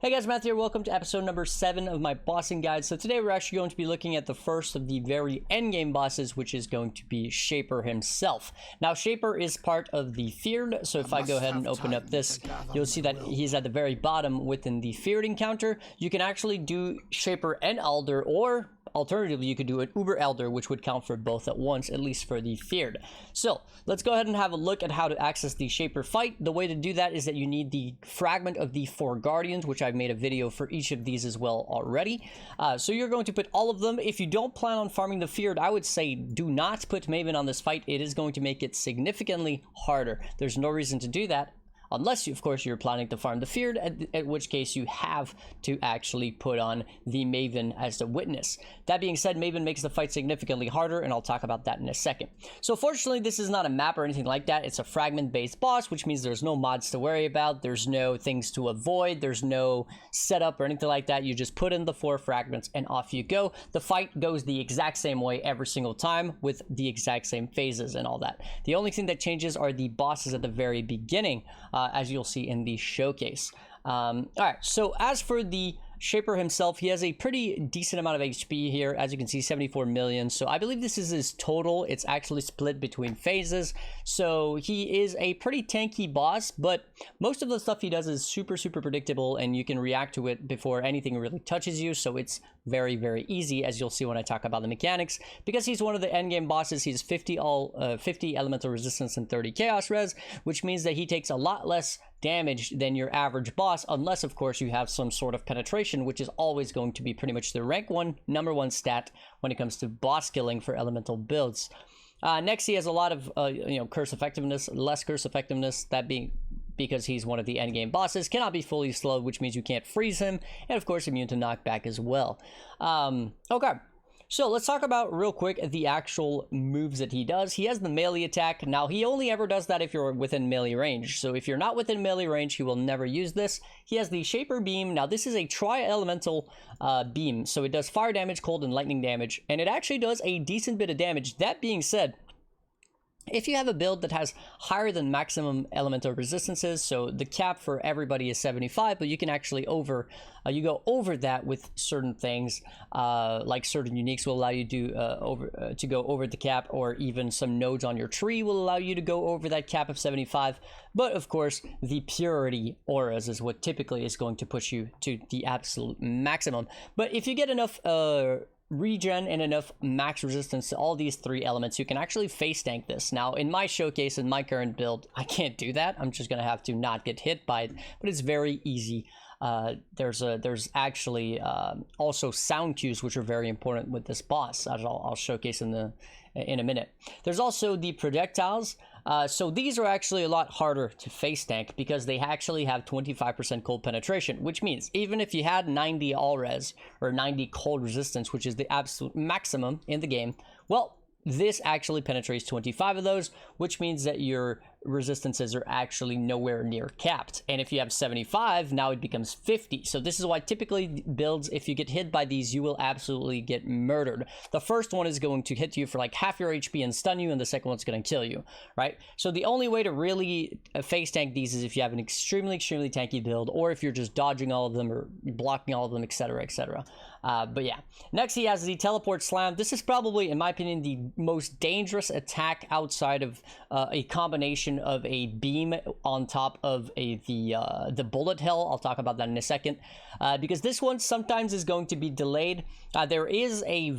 Hey guys, Matt here. Welcome to episode number 7 of my bossing guide. So today we're actually going to be looking at the first of the very endgame bosses, which is going to be Shaper himself. Now, Shaper is part of the Feared, so if I go ahead and open up this, you'll see that he's at the very bottom within the Feared encounter. You can actually do Shaper and Elder, or alternatively, you could do an Uber Elder, which would count for both at once, at least for the Feared. So, let's go ahead and have a look at how to access the Shaper fight. The way to do that is that you need the fragment of the 4 Guardians, which I've made a video for each of these as well already. So you're going to put all of them. If you don't plan on farming the Feared, I would say do not put Maven on this fight. It is going to make it significantly harder. There's no reason to do that. Unless, of course, you're planning to farm the Feared, at which case you have to actually put on the Maven as the witness. That being said, Maven makes the fight significantly harder, and I'll talk about that in a second. So fortunately, this is not a map or anything like that. It's a fragment-based boss, which means there's no mods to worry about. There's no things to avoid. There's no setup or anything like that. You just put in the 4 fragments, and off you go. The fight goes the exact same way every single time with the exact same phases and all that. The only thing that changes are the bosses at the very beginning, as you'll see in the showcase. All right, so as for the Shaper himself, he has a pretty decent amount of HP here. As you can see, 74 million. So I believe this is his total. It's actually split between phases. So he is a pretty tanky boss, but most of the stuff he does is super predictable, and you can react to it before anything really touches you. So it's very easy, as you'll see when I talk about the mechanics. Because he's one of the endgame bosses, he's 50 elemental resistance and 30 chaos res, which means that he takes a lot less damage than your average boss, unless of course you have some sort of penetration, which is always going to be pretty much the rank 1 number 1 stat when it comes to boss killing for elemental builds. Next, he has a lot of curse effectiveness, less curse effectiveness, that being because he's one of the endgame bosses, cannot be fully slowed, which means you can't freeze him, and of course immune to knockback as well. Okay. So let's talk about real quick the actual moves that he does. He has the melee attack. Now, he only ever does that if you're within melee range. So if you're not within melee range, he will never use this. He has the Shaper Beam. Now, this is a tri-elemental beam. So it does fire damage, cold, and lightning damage. And it actually does a decent bit of damage. That being said, if you have a build that has higher than maximum elemental resistances, so the cap for everybody is 75, but you can actually you go over that with certain things, like certain uniques will allow you to go over the cap, or even some nodes on your tree will allow you to go over that cap of 75. But of course, the purity auras is what typically is going to push you to the absolute maximum. But if you get enough regen and enough max resistance to all these 3 elements, you can actually face tank this. Now, in my showcase, in my current build, I can't do that. I'm just gonna have to not get hit by it, but it's very easy. There's actually also sound cues, which are very important with this boss, as I'll showcase in a minute. There's also the projectiles. So these are actually a lot harder to face tank because they actually have 25% cold penetration, which means even if you had 90 all res or 90 cold resistance, which is the absolute maximum in the game, well, this actually penetrates 25 of those, which means that your resistances are actually nowhere near capped. And if you have 75, now it becomes 50. So this is why typically builds, if you get hit by these, you will absolutely get murdered. The first one is going to hit you for like half your HP and stun you, and the second one's going to kill you, right? So the only way to really face tank these is if you have an extremely tanky build, or if you're just dodging all of them or blocking all of them, etc. But yeah, next he has the teleport slam. This is probably, in my opinion, the most dangerous attack outside of a combination of a beam on top of the bullet hell. I'll talk about that in a second, because this one sometimes is going to be delayed. There is a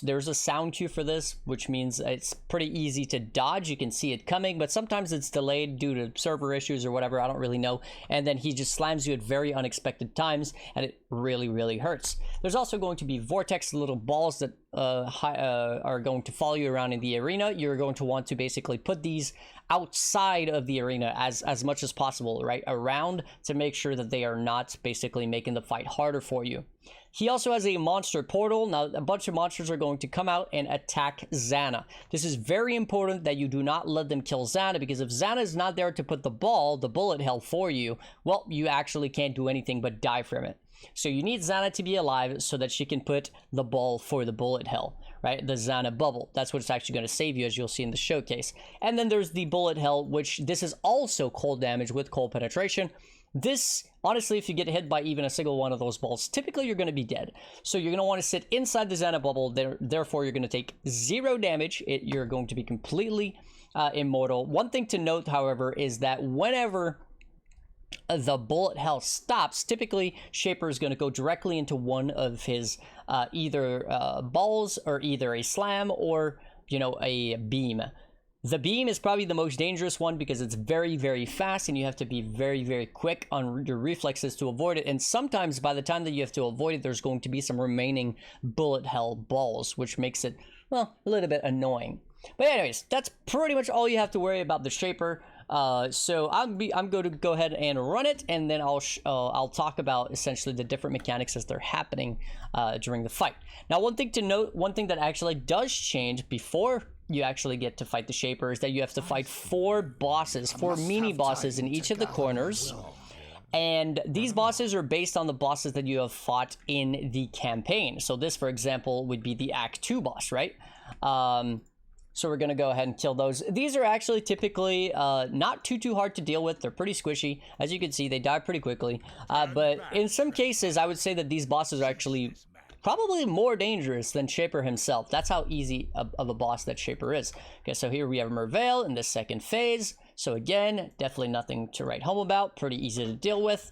there's a sound cue for this, which means it's pretty easy to dodge. You can see it coming, but sometimes it's delayed due to server issues or whatever. I don't really know. And then he just slams you at very unexpected times, and it really hurts. There's also going to be vortex, little balls that are going to follow you around in the arena. You're going to want to basically put these outside of the arena as much as possible, right around, to make sure that they are not basically making the fight harder for you. He also has a monster portal. Now, a bunch of monsters are going to come out and attack ZANA. This is very important that you do not let them kill ZANA, because if ZANA is not there to put the bullet hell for you, well, you actually can't do anything but die from it. So you need ZANA to be alive so that she can put the ball for the bullet hell, right? The ZANA bubble. That's what's actually going to save you, as you'll see in the showcase. And then there's the bullet hell, which this is also cold damage with cold penetration. This, honestly, if you get hit by even a single one of those balls, typically you're going to be dead. So you're going to want to sit inside the ZANA bubble. Therefore, you're going to take 0 damage. You're going to be completely immortal. One thing to note, however, is that whenever the bullet hell stops, typically Shaper is going to go directly into one of his either balls, or either a slam, or, you know, a beam. The beam is probably the most dangerous one because it's very, very fast, and you have to be very, very quick on your reflexes to avoid it. And sometimes by the time that you have to avoid it, there's going to be some remaining bullet hell balls, which makes it, well, a little bit annoying. But anyways, that's pretty much all you have to worry about the Shaper. So I'm going to go ahead and run it, and then I'll talk about essentially the different mechanics as they're happening during the fight. Now, one thing to note, one thing that actually does change before you actually get to fight the Shaper is that you have to fight 4 bosses, 4 mini bosses in each of the corners. And these bosses are based on the bosses that you have fought in the campaign. So this, for example, would be the Act 2 boss, right? So we're going to go ahead and kill those. These are actually typically not too hard to deal with. They're pretty squishy. As you can see, they die pretty quickly. But in some cases, I would say that these bosses are actually probably more dangerous than Shaper himself. That's how easy of a boss that Shaper is. Okay, so here we have Merveil in the second phase. So again, definitely nothing to write home about. Pretty easy to deal with.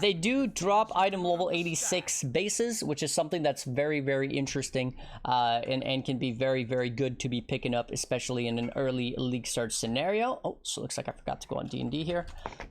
They do drop item level 86 bases, which is something that's very, very interesting and can be very, very good to be picking up, especially in an early league start scenario. Oh, so looks like I forgot to go on D&D here.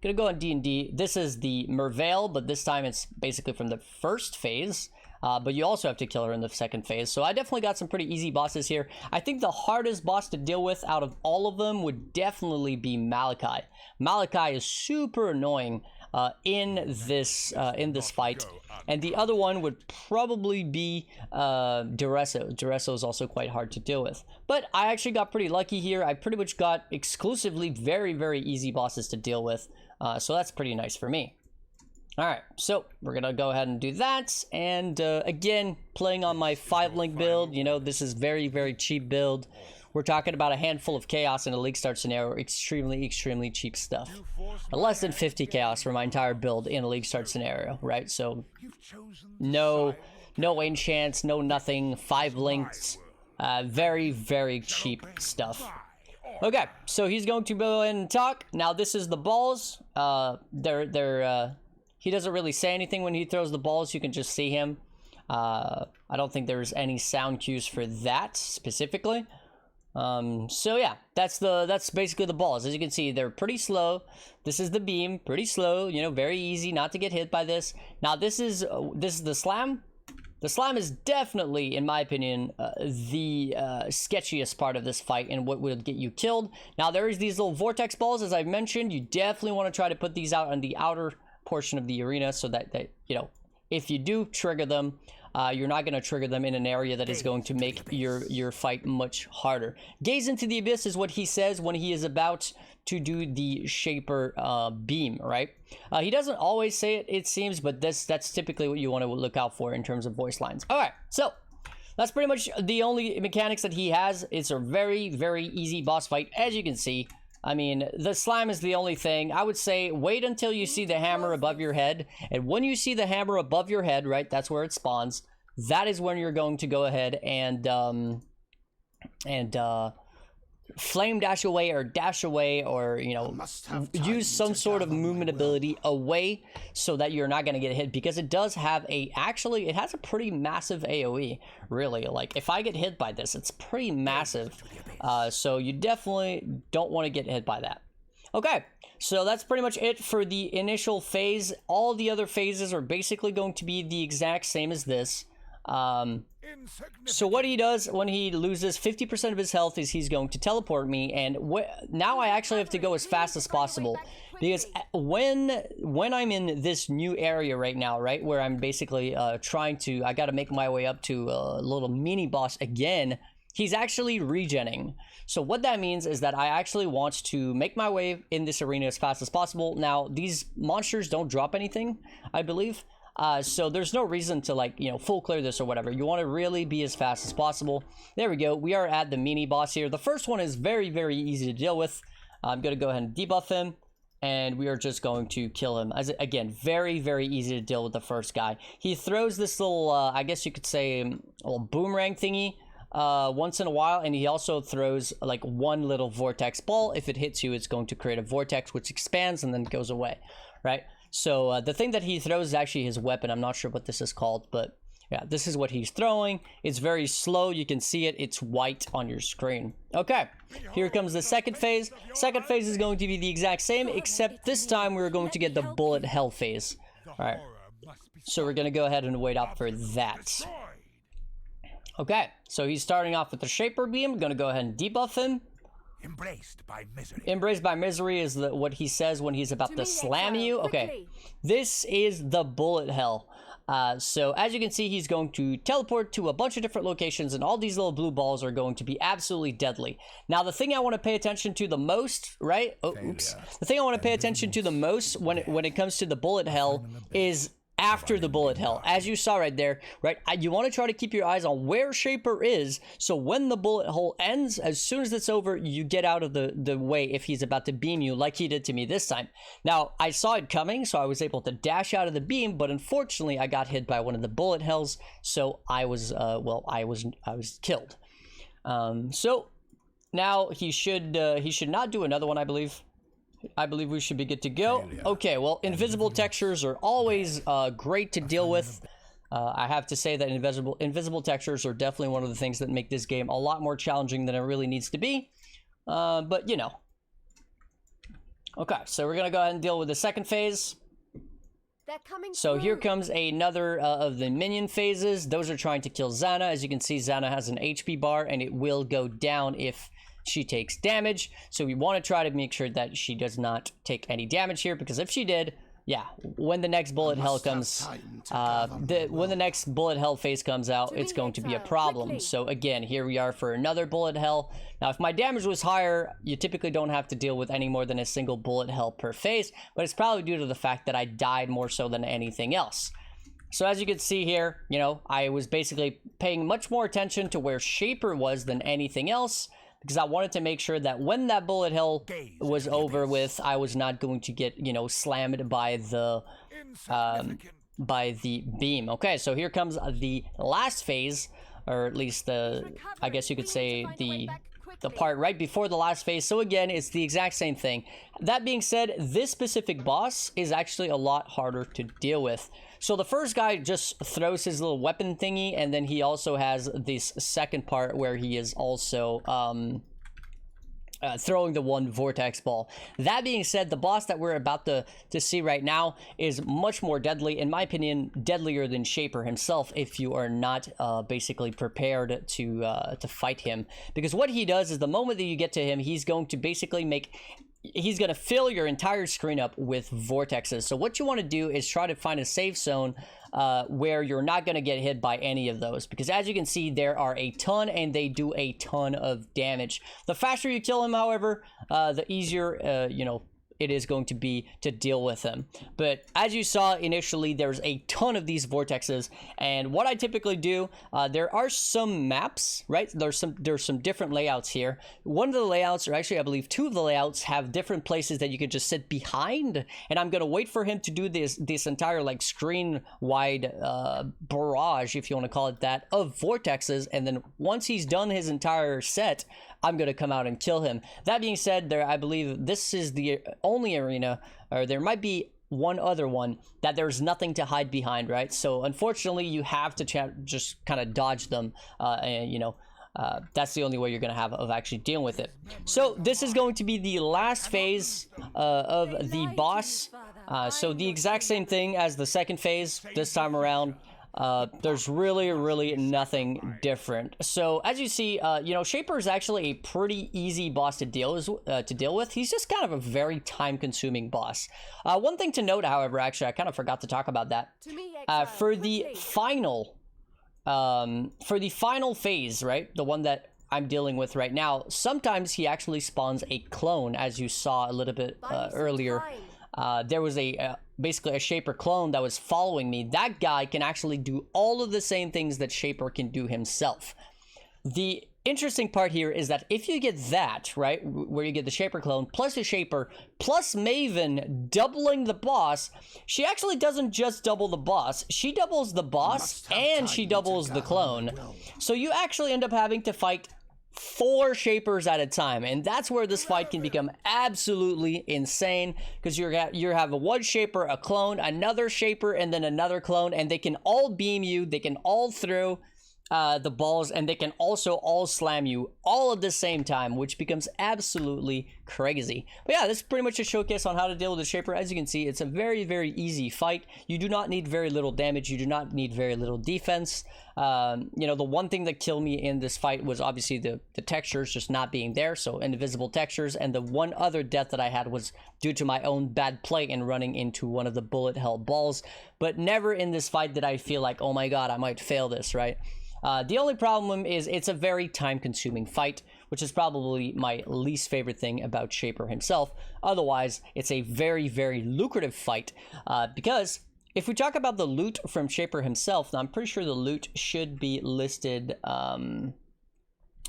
Gonna go on D&D. This is the Merveil, but this time it's basically from the first phase. But you also have to kill her in the second phase. So I definitely got some pretty easy bosses here. I think the hardest boss to deal with out of all of them would definitely be Malachi. Malachi is super annoying in this fight, and the other one would probably be Duresso. Duresso is also quite hard to deal with, but I actually got pretty lucky here. I pretty much got exclusively very, very easy bosses to deal with, so that's pretty nice for me. All right, so we're gonna go ahead and do that, and again, playing on my 5-link build. You know, this is very, very cheap build. We're talking about a handful of chaos in a league start scenario. Extremely, extremely cheap stuff. Less than 50 chaos for my entire build in a league start scenario, right? So no enchants, no nothing, 5 links. Very, very cheap stuff. Okay, so he's going to go ahead and talk. Now this is the balls. He doesn't really say anything when he throws the balls. You can just see him. I don't think there's any sound cues for that specifically. So yeah, that's basically the balls. As you can see, they're pretty slow. This is the beam, pretty slow, you know, very easy not to get hit by this. Now this is the slam. The slam is definitely, in my opinion, the sketchiest part of this fight and what would get you killed. Now there is these little vortex balls, as I've mentioned. You definitely want to try to put these out on the outer portion of the arena so that you know, if you do trigger them, you're not going to trigger them in an area that is going to make your fight much harder. Gaze into the abyss is what he says when he is about to do the Shaper beam, right? He doesn't always say it, it seems, but that's typically what you want to look out for in terms of voice lines. All right, so that's pretty much the only mechanics that he has. It's a very, very easy boss fight, as you can see. I mean, the slam is the only thing. I would say wait until you see the hammer above your head. And when you see the hammer above your head, right, that's where it spawns. That is when you're going to go ahead and flame dash away or, you know, use some sort of movement ability away so that you're not going to get hit, because it does have it has a pretty massive AoE, really. Like, if I get hit by this, it's pretty massive. So you definitely don't want to get hit by that. Okay, so that's pretty much it for the initial phase. All the other phases are basically going to be the exact same as this. So what he does when he loses 50% of his health is he's going to teleport me, and now I actually have to go as fast as possible, because when I'm in this new area right now, right, where I'm basically I got to make my way up to a little mini boss again, he's actually regenning. So what that means is that I actually want to make my way in this arena as fast as possible. Now, these monsters don't drop anything, I believe. So there's no reason to, like, you know, full clear this or whatever. You want to really be as fast as possible. There we go. We are at the mini boss here. The first one is very, very easy to deal with. I'm going to go ahead and debuff him. and we are just going to kill him. As again, very, very easy to deal with the first guy. He throws this little, I guess you could say, a little boomerang thingy once in a while, and he also throws like one little vortex ball. If it hits you, it's going to create a vortex which expands and then goes away, right? So the thing that he throws is actually his weapon. I'm not sure what this is called, but yeah, this is what he's throwing. It's very slow. You can see it. It's white on your screen. Okay, here comes the second phase. Second phase is going to be the exact same, except this time we're going to get the bullet hell phase. All right, so we're going to go ahead and wait up for that. Okay, so he's starting off with the Shaper Beam. Going to go ahead and debuff him. Embraced by misery. Embraced by misery is what he says when he's about to slam you. Okay, this is the bullet hell. So as you can see, he's going to teleport to a bunch of different locations, and all these little blue balls are going to be absolutely deadly. Now, the thing I want to pay attention to the most, right? Oh, oops. The thing I want to pay attention to the most when it comes to the bullet hell is after the bullet hell. As you saw right there, right? You want to try to keep your eyes on where Shaper is, so when the bullet hole ends, as soon as it's over, you get out of the way if he's about to beam you, like he did to me this time. Now, I saw it coming, so I was able to dash out of the beam, but unfortunately, I got hit by one of the bullet hells, so I was, I was killed. So now he should not do another one, I believe. I believe we should be good to go. Okay, well, invisible textures are always great to deal with. I have to say that invisible textures are definitely one of the things that make this game a lot more challenging than it really needs to be. But, you know. Okay, so we're going to go ahead and deal with the second phase. So here comes another of the minion phases. Those are trying to kill ZANA. As you can see, ZANA has an HP bar, and it will go down if she takes damage. So we want to try to make sure that she does not take any damage here, because if she did, yeah, when the next bullet hell comes, when the next bullet hell phase comes out, it's going to be a problem. So again, here we are for another bullet hell. Now, if my damage was higher, you typically don't have to deal with any more than a single bullet hell per phase, but it's probably due to the fact that I died more so than anything else. So as you can see here, you know, I was basically paying much more attention to where Shaper was than anything else, because I wanted to make sure that when that bullet hell was over with, I was not going to get, you know, slammed by the beam. Okay, so here comes the last phase, or at least the, I guess you could say the part right before the last phase. So again, it's the exact same thing. That being said, this specific boss is actually a lot harder to deal with. So the first guy just throws his little weapon thingy, and then he also has this second part where he is also throwing the one vortex ball. That being said, the boss that we're about to see right now is much more deadly, in my opinion, deadlier than Shaper himself, if you are not basically prepared to fight him. Because what he does is, the moment that you get to him, he's going to basically he's going to fill your entire screen up with vortexes. So what you want to do is try to find a safe zone where you're not going to get hit by any of those, because as you can see, there are a ton, and they do a ton of damage. The faster you kill him, however, the easier, you know, it is going to be to deal with them. But as you saw initially, there's a ton of these vortexes, and what I typically do, there are some maps, right? There's some different layouts here. One of the layouts, or actually I believe two of the layouts, have different places that you could just sit behind, and I'm gonna wait for him to do this entire like screen wide barrage, if you want to call it that, of vortexes, and then once he's done his entire set, I'm going to come out and kill him. That being said, I believe this is the only arena, or there might be one other one, that there's nothing to hide behind, right? So unfortunately, you have to just kind of dodge them, and you know, that's the only way you're going to have of actually dealing with it. So this is going to be the last phase of the boss. So the exact same thing as the second phase this time around. There's really nothing different. So as you see, you know, Shaper is actually a pretty easy boss to deal with. He's just kind of a very time-consuming boss. One thing to note, however, actually, I kind of forgot to talk about that. For the final phase, right, the one that I'm dealing with right now, sometimes he actually spawns a clone, as you saw a little bit earlier. There was basically a Shaper clone that was following me. That guy can actually do all of the same things that Shaper can do himself. The interesting part here is that if you get that, right, where you get the Shaper clone, plus a Shaper, plus Maven doubling the boss, she actually doesn't just double the boss, she doubles the boss and she doubles the clone. So you actually end up having to fight 4 Shapers at a time, and that's where this fight can become absolutely insane, because you have a 1 Shaper, a clone, another Shaper, and then another clone, and they can all beam you, they can all throw the balls, and they can also all slam you all at the same time, which becomes absolutely crazy. But yeah, this is pretty much a showcase on how to deal with the Shaper. As you can see, it's a very, very easy fight. You do not need very little damage. You do not need very little defense. You know, the one thing that killed me in this fight was obviously the textures just not being there, so invisible textures, and the one other death that I had was due to my own bad play and running into one of the bullet hell balls. But never in this fight did I feel like, oh my god, I might fail this, right? The only problem is it's a very time-consuming fight, which is probably my least favorite thing about Shaper himself. Otherwise, it's a very, very lucrative fight, because if we talk about the loot from Shaper himself, now I'm pretty sure the loot should be listed,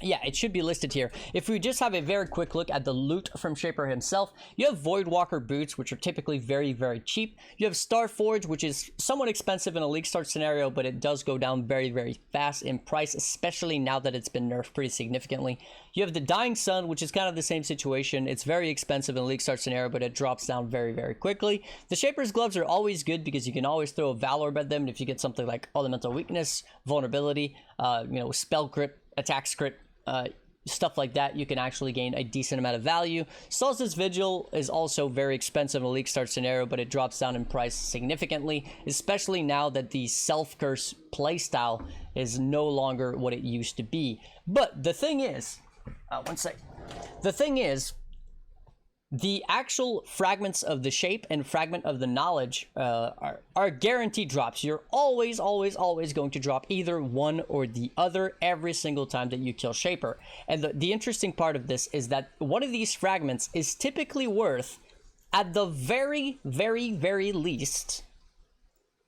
yeah, it should be listed here. If we just have a very quick look at the loot from Shaper himself, you have Voidwalker boots, which are typically very, very cheap. You have Starforge, which is somewhat expensive in a League Start scenario, but it does go down very, very fast in price, especially now that it's been nerfed pretty significantly. You have the Dying Sun, which is kind of the same situation. It's very expensive in a League Start scenario, but it drops down very, very quickly. The Shaper's gloves are always good because you can always throw a Valor at them. And if you get something like Elemental Weakness, Vulnerability, you know, Spell Crit, Attack Crit, stuff like that, you can actually gain a decent amount of value. Solstice Vigil is also very expensive in a League Start scenario, but it drops down in price significantly, especially now that the Self-Curse playstyle is no longer what it used to be. But the thing is, one sec. The thing is, the actual fragments of the shape and fragment of the knowledge are guaranteed drops. You're always, always, always going to drop either one or the other every single time that you kill Shaper. And the interesting part of this is that one of these fragments is typically worth, at the very, very, very least,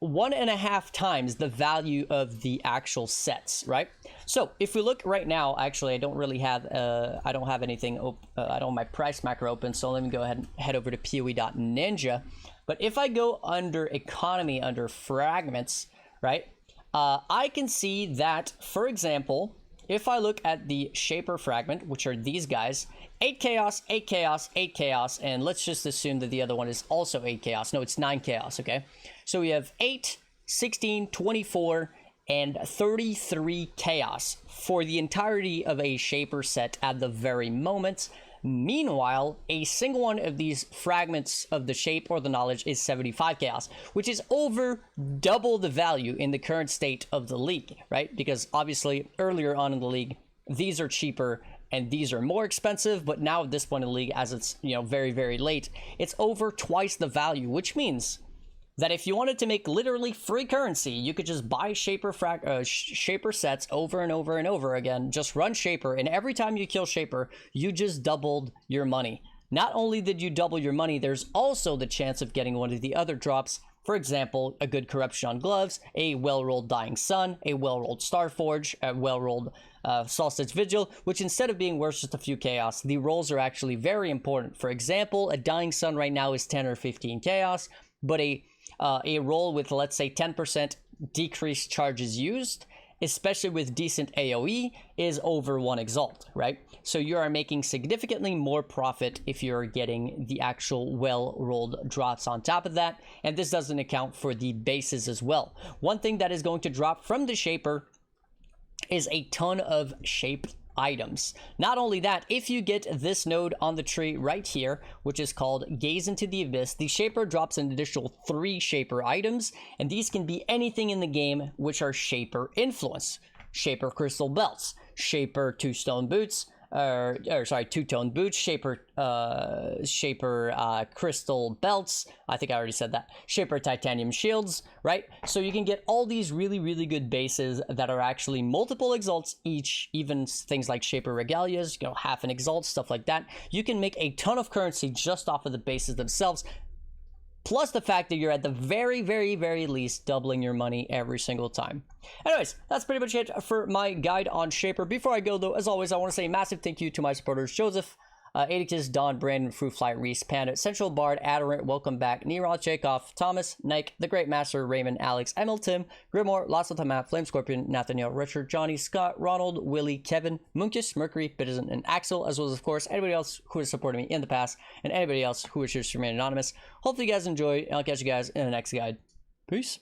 1.5 times the value of the actual sets, right? So if we look right now, actually I don't really have I don't have anything I don't have my price macro open, so let me go ahead and head over to PoE.ninja. But if I go under economy, under fragments, right, I can see that, for example, if I look at the Shaper fragment, which are these guys, 8 chaos, 8 chaos, 8 chaos, and let's just assume that the other one is also 8 chaos. No, it's 9 chaos, okay? So we have 8, 16, 24, and 33 chaos for the entirety of a Shaper set at the very moment. Meanwhile, a single one of these fragments of the shape or the knowledge is 75 chaos, which is over double the value in the current state of the league, right? Because obviously earlier on in the league, these are cheaper and these are more expensive, but now at this point in the league, as it's, you know, very, very late, it's over twice the value, which means that if you wanted to make literally free currency, you could just buy Shaper sets over and over and over again, just run Shaper, and every time you kill Shaper, you just doubled your money. Not only did you double your money, there's also the chance of getting one of the other drops. For example, a good Corruption on gloves, a well-rolled Dying Sun, a well-rolled Starforge, a well-rolled Solstice Vigil, which instead of being worth just a few chaos, the rolls are actually very important. For example, a Dying Sun right now is 10 or 15 chaos, but a roll with, let's say, 10% decreased charges used, especially with decent AoE, is over 1 Exalt, right? So you are making significantly more profit if you're getting the actual well-rolled drops on top of that, and this doesn't account for the bases as well. One thing that is going to drop from the Shaper is a ton of shape items. Not only that, if you get this node on the tree right here, which is called Gaze into the Abyss, the Shaper drops an additional 3 Shaper items, and these can be anything in the game which are Shaper influence. Shaper crystal belts, Shaper two-stone boots, two-tone boots, Shaper crystal belts, I think I already said that, Shaper titanium shields, right? So you can get all these really, really good bases that are actually multiple exalts each, even things like Shaper regalias, you know, half an exalt, stuff like that. You can make a ton of currency just off of the bases themselves. plus the fact that you're at the very, very, very least doubling your money every single time. Anyways, that's pretty much it for my guide on Shaper. Before I go, though, as always, I want to say a massive thank you to my supporters, Joseph, Adictus, Don, Brandon, Fruit Fly, Reese, Panda, Central Bard, Adorant, Welcome Back, Neroth, Jacob, Thomas, Nike, The Great Master, Raymond, Alex, Emil, Tim, Grimoire, Lost of the Map, Flame Scorpion, Nathaniel, Richard, Johnny, Scott, Ronald, Willie, Kevin, Munkus, Mercury, Bitizen, and Axel, as well as, of course, anybody else who has supported me in the past, and anybody else who wishes to remain anonymous. Hopefully you guys enjoy, and I'll catch you guys in the next guide. Peace.